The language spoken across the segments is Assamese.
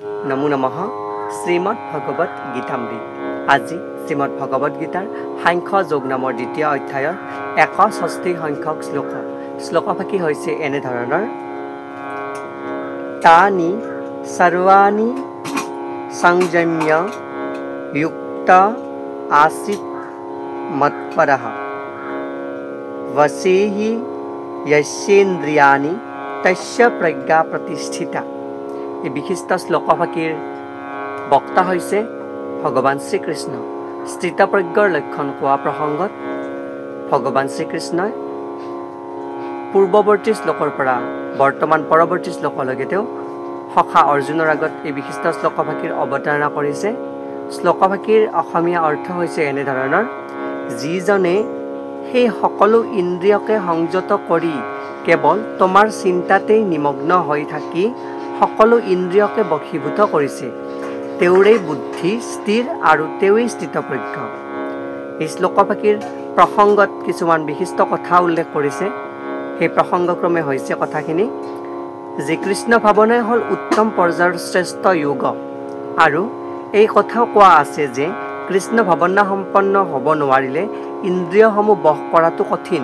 নমো নমঃ শ্ৰীমদ ভগৱত গীতামৃত। আজি শ্ৰীমদ ভগৱত গীতাৰ সাংখ্য যোগ নামৰ দ্বিতীয় অধ্যায়ৰ ৬১ সংখ্যক শ্লোকফাকি হৈছে এনেধৰণৰ: তানি সৰ্বাণি সংযম্য যুক্ত আসীত মৎপৰঃ বশেহি যস্যেন্দ্ৰিয়াণি তস্য প্ৰজ্ঞা প্ৰতিষ্ঠিতা। এই বিশিষ্ট শ্লোকফাকিৰ বক্তা হৈছে ভগৱান শ্ৰীকৃষ্ণ। স্থিতপ্ৰজ্ঞৰ লক্ষণ কোৱা প্ৰসংগত ভগৱান শ্ৰীকৃষ্ণই পূৰ্বৱৰ্তী শ্লোকৰ পৰা বৰ্তমান পৰৱৰ্তী শ্লোকলৈকে তেওঁ সখা অৰ্জুনৰ আগত এই বিশিষ্ট শ্লোকফাকিৰ অৱতাৰণা কৰিছে। শ্লোকফাকিৰ অসমীয়া অৰ্থ হৈছে এনেধৰণৰ: যিজনে সেই সকলো ইন্দ্ৰিয়কে সংযত কৰি কেৱল তোমাৰ চিন্তাতেই নিমগ্ন হৈ থাকি সকলো ইন্দ্ৰিয়কে বশীভূত কৰিছে, তেওঁৰেই বুদ্ধি স্থিৰ আৰু তেওঁৱেই স্থিতপ্ৰজ্ঞ। এই শ্লোকফাকিৰ প্ৰসংগত কিছুমান বিশিষ্ট কথা উল্লেখ কৰিছে। সেই প্ৰসংগক্ৰমে হৈছে কথাখিনি যে কৃষ্ণ ভাৱনাই হ'ল উত্তম পৰ্যায়ৰ শ্ৰেষ্ঠ যোগ, আৰু এই কথাও কোৱা আছে যে কৃষ্ণ ভাৱনা সম্পন্ন হ'ব নোৱাৰিলে ইন্দ্ৰিয়সমূহ বশ কৰাটো কঠিন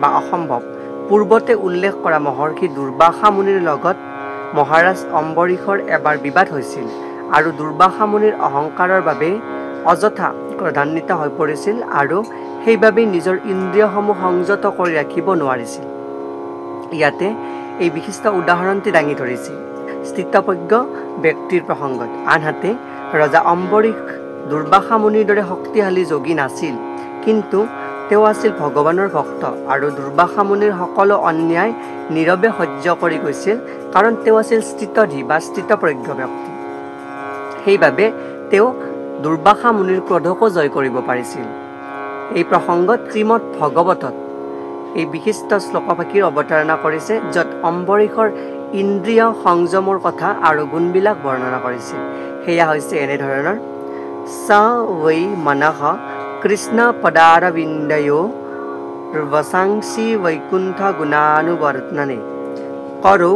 বা অসম্ভৱ। পূৰ্বতে উল্লেখ কৰা মহৰ্ষি দুৰ্বাসা মুনিৰ লগত মহাৰাজ অম্বৰীশৰ এবাৰ বিবাদ হৈছিল, আৰু দুৰ্বাসা মুনিৰ অহংকাৰৰ বাবে অযথা ক্ৰোধান্বিত হৈ পৰিছিল, আৰু সেইবাবেই নিজৰ ইন্দ্ৰিয়সমূহ সংযত কৰি ৰাখিব নোৱাৰিছিল। ইয়াতে এই বিশিষ্ট উদাহৰণটি দাঙি ধৰিছে স্থিতপ্ৰজ্ঞ ব্যক্তিৰ প্ৰসংগত। আনহাতে ৰজা অম্বৰীশ দুৰ্বাসা মুনিৰ দৰে শক্তিশালী যোগী নাছিল, কিন্তু তেওঁ আছিল ভগৱানৰ ভক্ত, আৰু দুৰ্বাসা মুনিৰ সকলো অন্যায় নীৰৱে সহ্য কৰি গৈছিল, কাৰণ তেওঁ আছিল স্থিতধী বা স্থিতপ্ৰজ্ঞ ব্যক্তি। সেইবাবে তেওঁ দুৰ্বাসা মুনিৰ ক্ৰোধকো জয় কৰিব পাৰিছিল। এই প্ৰসংগত শ্ৰীমদ ভগৱতত এই বিশিষ্ট শ্লোকফাকিৰ অৱতাৰণা কৰিছে, য'ত অম্বৰীশৰ ইন্দ্ৰিয় সংযমৰ কথা আৰু গুণবিলাক বৰ্ণনা কৰিছে। সেয়া হৈছে এনেধৰণৰ: স বৈ মনঃ কৃষ্ণ পদাৰবিন্দয়ো বসাংসি বৈকুণ্ঠ গুণানুবৰ্তনে কৰৌ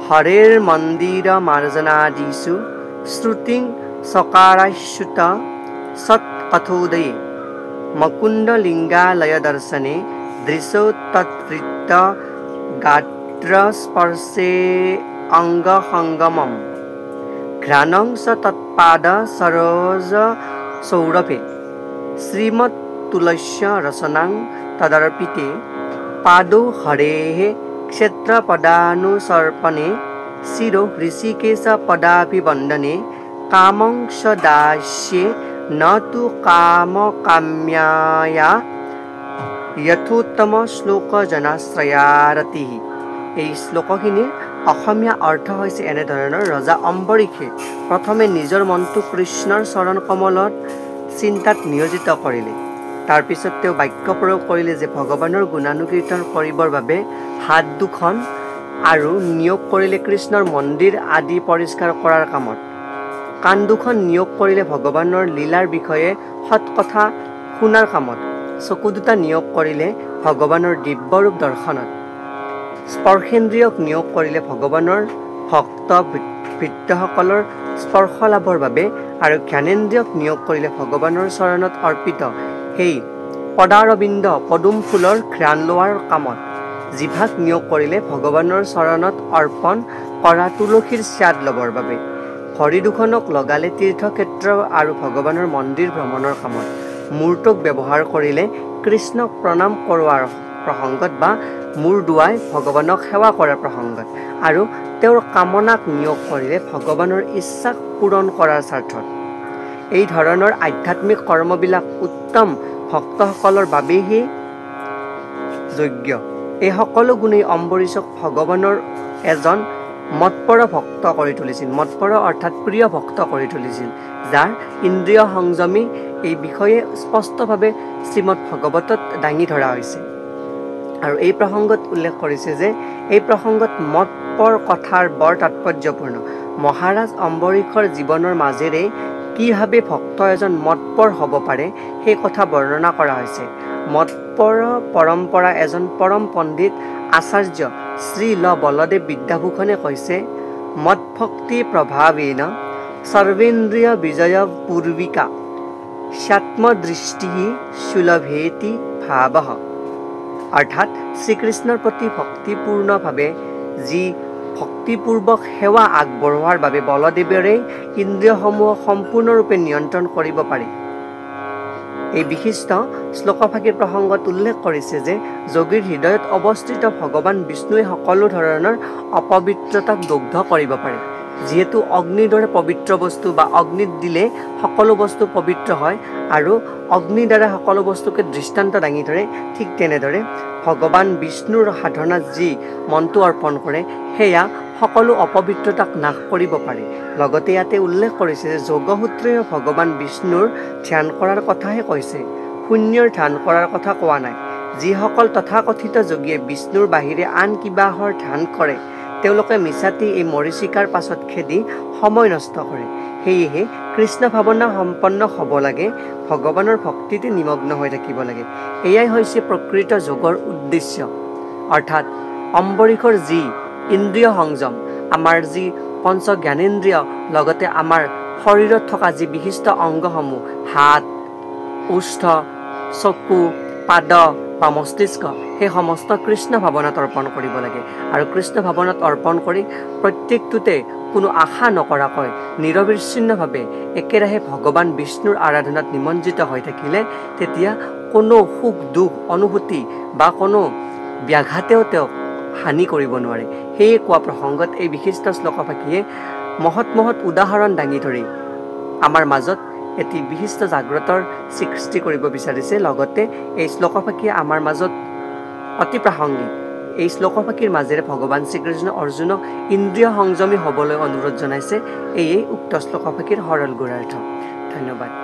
হৰেৰ মন্দিৰ মাৰ্জনাদিষু শ্ৰুতিং সকাৰাচ্যুত সৎকথোদয়ে মকুণ্ড লিংগালয় দৰ্শনে দৃশৌ তৎবৃত্ত গাত্ৰ স্পৰ্শে অংগ সংগমম ঘ্ৰাণং স তৎপাদ সৰোজ সৌৰভে শ্ৰীমৎ তুলস্য ৰচনাং তদৰ্পিতে পাদৌ হৰেঃ ক্ষেত্ৰ পদানুসৰ্পণে শিৰো ঋষিকেশ পদাভিবন্দনে কামং স দাস্যে ন তু কাম কাম্যায়া যথোত্তম শ্লোক জনাশ্ৰয়াৰতিঃ। এই শ্লোকখিনিৰ অসমীয়া অৰ্থ হৈছে এনেধৰণৰ: ৰজা অম্বৰীশে প্ৰথমে নিজৰ মনটো কৃষ্ণৰ চৰণ কমলত চিন্তাত নিয়োজিত কৰিলে। তাৰপিছত তেওঁ বাক্য প্ৰয়োগ কৰিলে যে ভগৱানৰ গুণানুকীৰ্তন কৰিবৰ বাবে হাত দুখন, আৰু নিয়োগ কৰিলে কৃষ্ণৰ মন্দিৰ আদি পৰিষ্কাৰ কৰাৰ কামত। কাণ দুখন নিয়োগ কৰিলে ভগৱানৰ লীলাৰ বিষয়ে সৎকথা শুনাৰ কামত। চকু দুটা নিয়োগ কৰিলে ভগৱানৰ দিব্যৰূপ দৰ্শনত। স্পৰ্শেন্দ্ৰিয়ক নিয়োগ কৰিলে ভগৱানৰ ভক্ত ভৃত্যসকলৰ স্পৰ্শ লাভৰ বাবে, আৰু জ্ঞানেন্দ্ৰিয়ক নিয়োগ কৰিলে ভগৱানৰ চৰণত অৰ্পিত সেই পদাৰবিন্দ পদুম ফুলৰ ঘ্ৰাণ লোৱাৰ কামত। জিভাক নিয়োগ কৰিলে ভগৱানৰ চৰণত অৰ্পণ কৰা তুলসীৰ স্বাদ ল'বৰ বাবে। ভৰি দুখনক লগালে তীৰ্থক্ষেত্ৰ আৰু ভগৱানৰ মন্দিৰ ভ্ৰমণৰ কামত। মূৰটোক ব্যৱহাৰ কৰিলে কৃষ্ণক প্ৰণাম কৰোৱাৰ প্ৰসংগত বা মূৰ দুৱাই ভগৱানক সেৱা কৰাৰ প্ৰসংগত, আৰু তেওঁৰ কামনাক নিয়োগ কৰিলে ভগৱানৰ ইচ্ছাক পূৰণ কৰাৰ স্বাৰ্থত। এই ধৰণৰ আধ্যাত্মিক কৰ্মবিলাক উত্তম ভক্তসকলৰ বাবেহে যোগ্য। এই সকলো গুণেই অম্বৰীশক ভগৱানৰ এজন মৎপৰ ভক্ত কৰি তুলিছিল। মৎপৰ অৰ্থাৎ প্ৰিয় ভক্ত কৰি তুলিছিল, যাৰ ইন্দ্ৰিয় সংযমী। এই বিষয়ে স্পষ্টভাৱে শ্ৰীমদ ভগৱতত দাঙি ধৰা হৈছে, আৰু এই প্ৰসংগত উল্লেখ কৰিছে যে এই প্ৰসংগত মৎপৰ কথাৰ বৰ তাৎপৰ্যপূৰ্ণ। মহাৰাজ অম্বৰীশৰ জীৱনৰ মাজেৰে কিভাৱে ভক্ত এজন মৎপৰ হ'ব পাৰে সেই কথা বৰ্ণনা কৰা হৈছে। মৎপৰ পৰম্পৰা এজন পৰম পণ্ডিত আচাৰ্য শ্ৰী ল বলদেৱ বিদ্যাভূষণে কৈছে, মৎভক্তি প্ৰভাৱেন সৰ্বেন্দ্ৰিয় বিজয় পূৰ্বিকা স্যাত্মদৃষ্টি সুলভেতি ভাবঃ। অৰ্থাৎ শ্ৰীকৃষ্ণৰ প্ৰতি ভক্তিপূৰ্ণভাৱে যি ভক্তিপূৰ্বক সেৱা আগবঢ়োৱাৰ বাবে বলদেৱেৰে ইন্দ্ৰিয়সমূহক সম্পূৰ্ণৰূপে নিয়ন্ত্ৰণ কৰিব পাৰি। এই বিশিষ্ট শ্লোকভাগীৰ প্ৰসংগত উল্লেখ কৰিছে যে যোগীৰ হৃদয়ত অৱস্থিত ভগৱান বিষ্ণুৱে সকলো ধৰণৰ অপবিত্ৰতাক দগ্ধ কৰিব পাৰে। যিহেতু অগ্নিৰ দৰে পবিত্ৰ বস্তু বা অগ্নিত দিলে সকলো বস্তু পবিত্ৰ হয় আৰু অগ্নিৰ দ্বাৰা সকলো বস্তুকে দৃষ্টান্ত দাঙি ধৰে, ঠিক তেনেদৰে ভগৱান বিষ্ণুৰ সাধনাত যি মনটো অৰ্পণ কৰে সেয়া সকলো অপবিত্ৰতাক নাশ কৰিব পাৰে। লগতে ইয়াতে উল্লেখ কৰিছে যে যোগসূত্ৰেও ভগৱান বিষ্ণুৰ ধ্যান কৰাৰ কথাহে কৈছে, শূন্যৰ ধ্যান কৰাৰ কথা কোৱা নাই। যিসকল তথাকথিত যোগীয়ে বিষ্ণুৰ বাহিৰে আন কিবাহৰ ধ্যান কৰে তেওঁলোকে মিছাতেই এই মৰীচিকাৰ পাছত খেদি সময় নষ্ট কৰে। সেয়েহে কৃষ্ণ ভাৱনা সম্পন্ন হ'ব লাগে, ভগৱানৰ ভক্তিতে নিমগ্ন হৈ থাকিব লাগে। এয়াই হৈছে প্ৰকৃত যোগৰ উদ্দেশ্য। অৰ্থাৎ অম্বৰীষৰ যি ইন্দ্ৰিয় সংযম, আমাৰ যি পঞ্চ জ্ঞানেন্দ্ৰিয়, লগতে আমাৰ শৰীৰত থকা যি বিশিষ্ট অংগসমূহ হাত, ওষ্ঠ, চকু, পাদ বা মস্তিষ্ক, সেই সমস্ত কৃষ্ণ ভাৱনাত অৰ্পণ কৰিব লাগে। আৰু কৃষ্ণ ভাৱনাত অৰ্পণ কৰি প্ৰত্যেকটোতে কোনো আশা নকৰাকৈ নিৰবিচ্ছিন্নভাৱে একেৰাহে ভগৱান বিষ্ণুৰ আৰাধনাত নিমজ্জিত হৈ থাকিলে তেতিয়া কোনো সুখ দুখ অনুভূতি বা কোনো ব্যাঘাতেও তেওঁক হানি কৰিব নোৱাৰে। সেয়ে কোৱা প্ৰসংগত এই বিশিষ্ট শ্লোকভাগীয়ে মহৎ মহৎ উদাহৰণ দাঙি ধৰি আমাৰ মাজত এটি বিশিষ্ট জাগ্ৰতৰ সৃষ্টি কৰিব বিচাৰিছে। লগতে এই শ্লোকভাগীয়ে আমাৰ মাজত অতি প্ৰাসংগিক। এই শ্লোকভাগীৰ মাজেৰে ভগৱান শ্ৰীকৃষ্ণ অৰ্জুনক ইন্দ্ৰিয় সংযমী হ'বলৈ অনুৰোধ জনাইছে। এয়েই উক্ত শ্লোকভাগীৰ সৰল গুঢ়াৰ্থ। ধন্যবাদ।